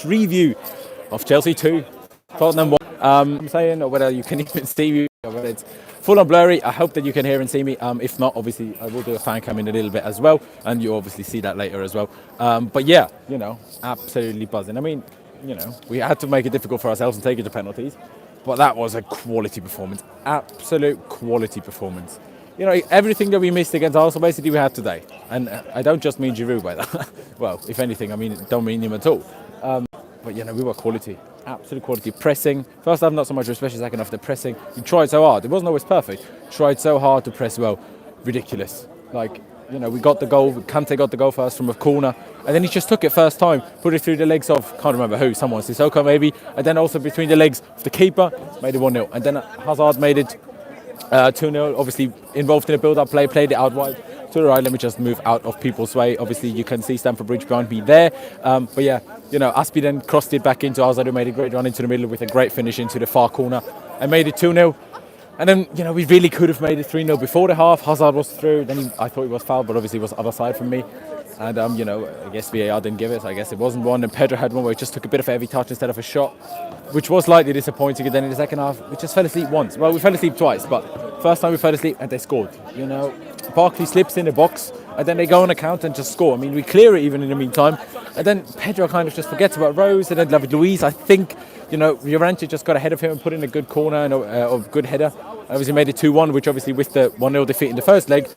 review of Chelsea 2, Tottenham 1. I'm saying, or whether you can even see me, or whether it's full on blurry. I hope that you can hear and see me. If not, obviously, I will do a fan cam in a little bit as well, and you obviously see that later as well. But yeah, absolutely buzzing. I mean, we had to make it difficult for ourselves and take it to penalties, but that was a quality performance, absolute quality performance. Everything that we missed against Arsenal, basically, we had today. And I don't just mean Giroud by that. Well, if anything, don't mean him at all. But, we were quality. Absolute quality. Pressing. First half, not so much, especially second half, the pressing. We tried so hard. It wasn't always perfect. Tried so hard to press well. Ridiculous. We got the goal. Kante got the goal first from a corner. And then he just took it first time. Put it through the legs of, can't remember who, someone, Sissoko maybe. And then also between the legs of the keeper. Made it 1-0. And then Hazard made it 2-0, obviously involved in a build-up play, played it out wide to the right. Let me just move out of people's way. Obviously, you can see Stamford Bridge behind me there. But yeah, Aspie then crossed it back into Hazard, who made a great run into the middle with a great finish into the far corner and made it 2-0. And then, we really could have made it 3-0 before the half. Hazard was through. Then I thought he was fouled, but obviously it was other side from me. And, I guess VAR didn't give it, so I guess it wasn't one. And Pedro had one where he just took a bit of a heavy touch instead of a shot, which was slightly disappointing. And then in the second half, we just fell asleep once. Well, we fell asleep twice, but first time we fell asleep and they scored. Barkley slips in the box and then they go on a counter and just score. We clear it even in the meantime. And then Pedro kind of just forgets about Rose, and then David Luiz, I think, Llorente just got ahead of him and put in a good corner and a good header. Obviously made it 2-1, which obviously with the 1-0 defeat in the first leg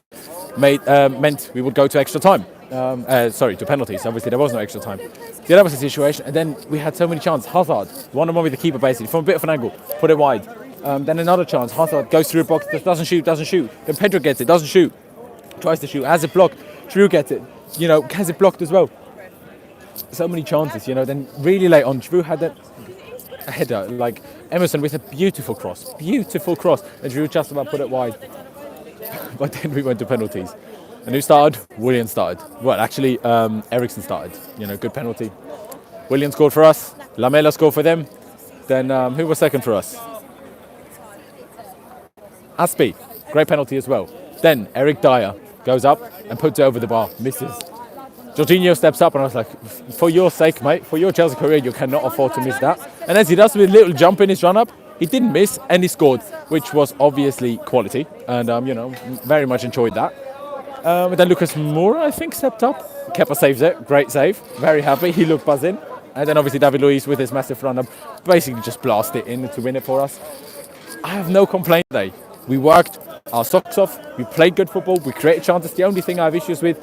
meant we would go to extra time. To penalties. Obviously, there was no extra time. Yeah, that was the situation. And then we had so many chances. Hazard, one-on-one with the keeper, basically, from a bit of an angle, put it wide. Then another chance. Hazard goes through a box, doesn't shoot. Then Pedro gets it, doesn't shoot. Tries to shoot, has it blocked. Giroud gets it, has it blocked as well. So many chances, Then really late on, Giroud had a header, like Emerson with a beautiful cross. And Giroud just about put it wide. But then we went to penalties. And who started? Willian started. Well, actually, Eriksen started. Good penalty. Willian scored for us. Lamela scored for them. Then who was second for us? Aspie. Great penalty as well. Then Eric Dyer goes up and puts it over the bar. Misses. Jorginho steps up and I was like, for your sake, mate, for your Chelsea career, you cannot afford to miss that. And as he does with a little jump in his run-up, he didn't miss and he scored, which was obviously quality. And, very much enjoyed that. And then Lucas Moura, I think, stepped up. Kepa saves it. Great save. Very happy. He looked buzzing. And then obviously David Luiz with his massive run-up basically just blasted it in to win it for us. I have no complaint today. We worked our socks off. We played good football. We created chances. The only thing I have issues with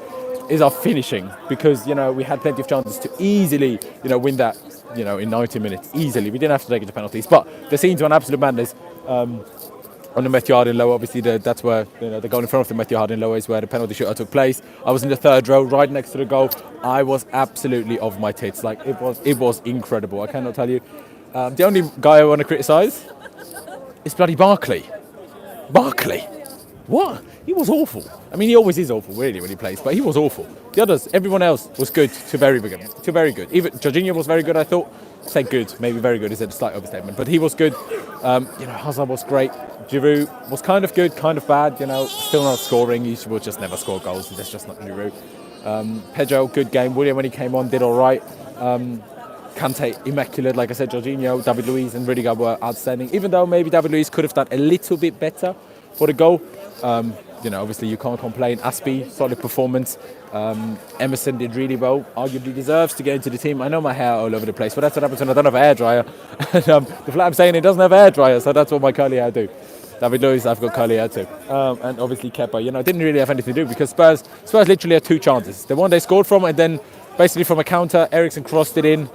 is our finishing because, we had plenty of chances to easily, win that, in 90 minutes. Easily. We didn't have to take it to penalties. But the scenes were an absolute madness. On the Matthew Harding lower, obviously that's where the goal in front of the Matthew Harding lower is where the penalty shootout took place. I was in the third row, right next to the goal. I was absolutely off my tits. It was incredible. I cannot tell you. The only guy I want to criticise is bloody Barkley. Barkley, what? He was awful. He always is awful, really, when he plays. But he was awful. The others, everyone else was good to very good. Even Jorginho was very good. I thought. Say good, maybe very good is a slight overstatement, but he was good. Hazard was great. Giroud was kind of good, kind of bad. Still not scoring. He will just never score goals. That's just not Giroud. Pedro, good game. William, when he came on, did all right. Kante, immaculate. Like I said, Jorginho, David Luiz, and Rudiger were outstanding. Even though maybe David Luiz could have done a little bit better for the goal. Obviously you can't complain. Aspie, solid performance. Emerson did really well. Arguably deserves to get into the team. I know my hair all over the place, but that's what happens when I don't have an air dryer. And, the flat I'm saying it doesn't have an air dryer, so that's what my curly hair do. David Luiz, I've got curly hair too. And obviously Kepa, didn't really have anything to do because Spurs literally had two chances. The one they scored from, and then basically from a counter, Eriksen crossed it in.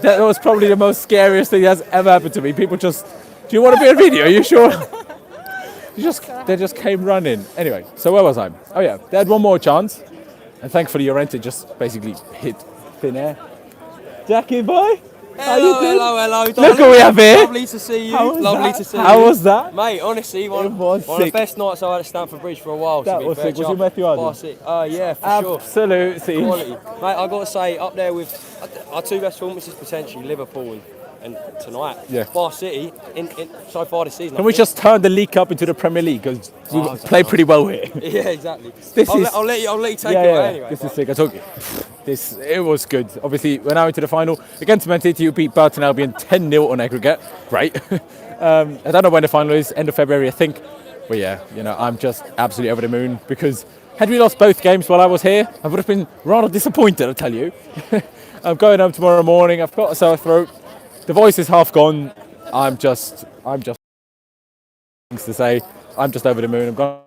That was probably the most scariest thing that's ever happened to me. People just, do you want to be on video? Are you sure? They just came running. Anyway, so where was I? Oh yeah, they had one more chance. And thankfully Llorente just basically hit thin air. Jackie boy, how you doing? Hello. Look who we have here. Lovely to see you. How was that? Mate, honestly, one of the best nights I had at Stamford Bridge for a while. That was sick. Was you Matthew Harding? Yeah, for sure. Absolutely. Quality. Mate, I got to say, up there with our two best performances potentially, Liverpool and and tonight. Yeah. Bar City, in so far this season. Can we just turn the League Cup into the Premier League? Because we play pretty well here. Yeah, exactly. I'll let you take it away anyway. This is sick. I told you. It was good. Obviously, we're now into the final. Against Man City, you beat Burton Albion 10-0 on aggregate. Great. I don't know when the final is, end of February, I think. But yeah, I'm just absolutely over the moon because had we lost both games while I was here, I would have been rather disappointed, I'll tell you. I'm going home tomorrow morning. I've got a sore throat. The voice is half gone. I'm just things to say. I'm just over the moon. I'm gone.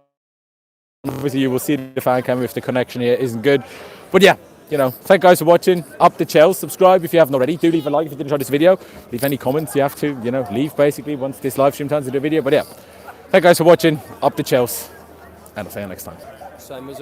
Obviously, you will see the fan cam if the connection here isn't good. But yeah, thank you guys for watching. Up the Chelsea. Subscribe if you haven't already. Do leave a like if you did enjoy this video. Leave any comments you have to, leave basically once this live stream turns into a video. But yeah, thank you guys for watching. Up the Chelsea. And I'll see you next time. Same as always.